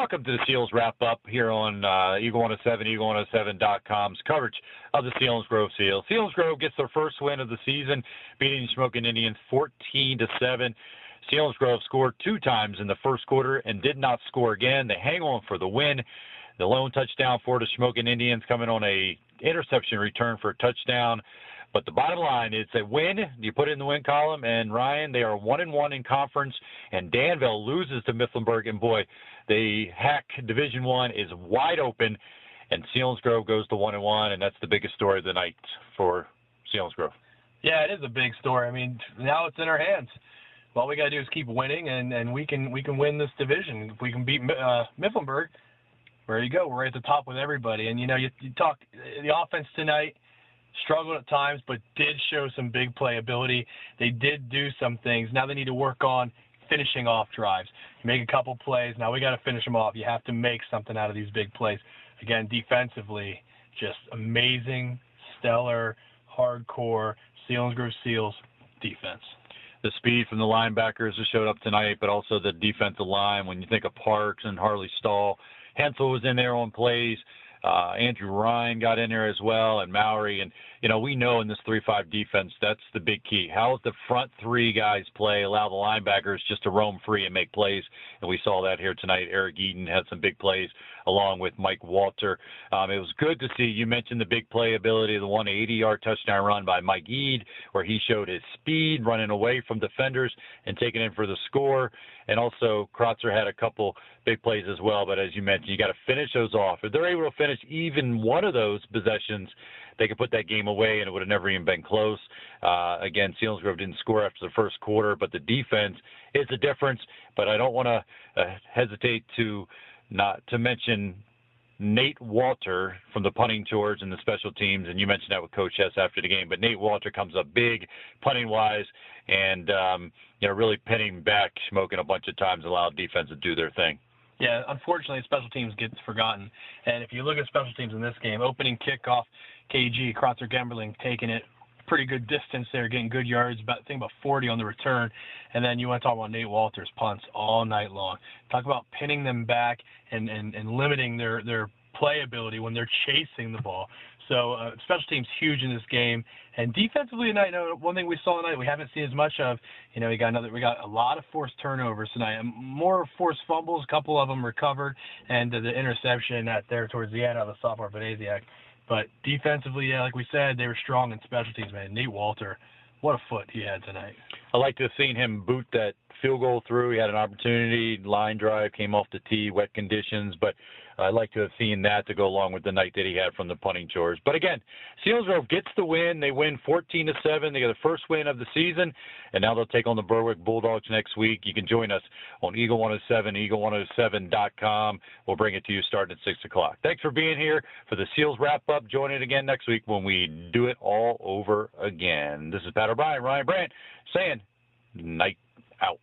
Welcome to the Seals Wrap-Up here on Eagle 107, Eagle107.com's coverage of the Selinsgrove Seals. Selinsgrove gets their first win of the season, beating Shamokin Indians 14-7. Selinsgrove scored 2 times in the first quarter and did not score again. They hang on for the win. The lone touchdown for the Shamokin Indians coming on a interception return for a touchdown. But the bottom line is a win. You put it in the win column, and Ryan, they are 1-1 in conference, and Danville loses to Mifflinburg, and boy, the HAC Division I is wide open, and Selinsgrove goes to 1-1, and that's the biggest story of the night for Selinsgrove. Yeah, it is a big story. I mean, now it's in our hands. All we got to do is keep winning, and we can win this division. If we can beat Mifflinburg, there you go. We're right at the top with everybody. And, you know, you talk the offense tonight, struggled at times, but did show some big playability. They did do some things. Now they need to work on finishing off drives. Make a couple plays. Now we got to finish them off. You have to make something out of these big plays. Again, defensively, just amazing, stellar, hardcore Selinsgrove Seals defense. The speed from the linebackers that showed up tonight, but also the defensive line. When you think of Parks and Harley Stahl, Hensel was in there on plays. Andrew Ryan got in there as well, and Mowry. And, you know, we know in this 3-5 defense, that's the big key. How does the front 3 guys play, allow the linebackers just to roam free and make plays? And we saw that here tonight. Eric Eden had some big plays along with Mike Walter. It was good to see. You mentioned the big playability of the 180-yard touchdown run by Mike Eade, where he showed his speed, running away from defenders and taking in for the score. And also, Krotzer had a couple big plays as well. But as you mentioned, you got to finish those off. If they're able to finish even one of those possessions, they could put that game away, and it would have never even been close. Again, Selinsgrove didn't score after the first quarter, but the defense is the difference. But I don't want to hesitate to not to mention Nate Walter from the punting tours and the special teams, and you mentioned that with Coach Hess after the game. But Nate Walter comes up big, punting-wise, and you know, really pinning back Shamokin a bunch of times, allowed defense to do their thing. Yeah, unfortunately, special teams gets forgotten. And if you look at special teams in this game, opening kickoff, KG, Krotzer Gemberling taking it pretty good distance there, getting good yards, I think about 40 on the return. And then you want to talk about Nate Walters' punts all night long. Talk about pinning them back and limiting their playability when they're chasing the ball. So special teams huge in this game. And defensively tonight, one thing we saw tonight we haven't seen as much of. You know, we got a lot of forced turnovers tonight. More forced fumbles, a couple of them recovered, and the interception there towards the end of the sophomore Venasiak. But defensively, yeah, like we said, they were strong in special teams, man. Nate Walter, what a foot he had tonight. I like to have seen him boot that field goal through. He had an opportunity, line drive, came off the tee, wet conditions, but I'd like to have seen that to go along with the night that he had from the punting chores. But again, Selinsgrove gets the win. They win 14-7. They get the first win of the season, and now they'll take on the Berwick Bulldogs next week. You can join us on Eagle 107, Eagle107.com. We'll bring it to you starting at 6 o'clock. Thanks for being here for the Seals Wrap-Up. Join it again next week when we do it all over again. This is Pat O'Brien, Ryan Brandt, saying night out.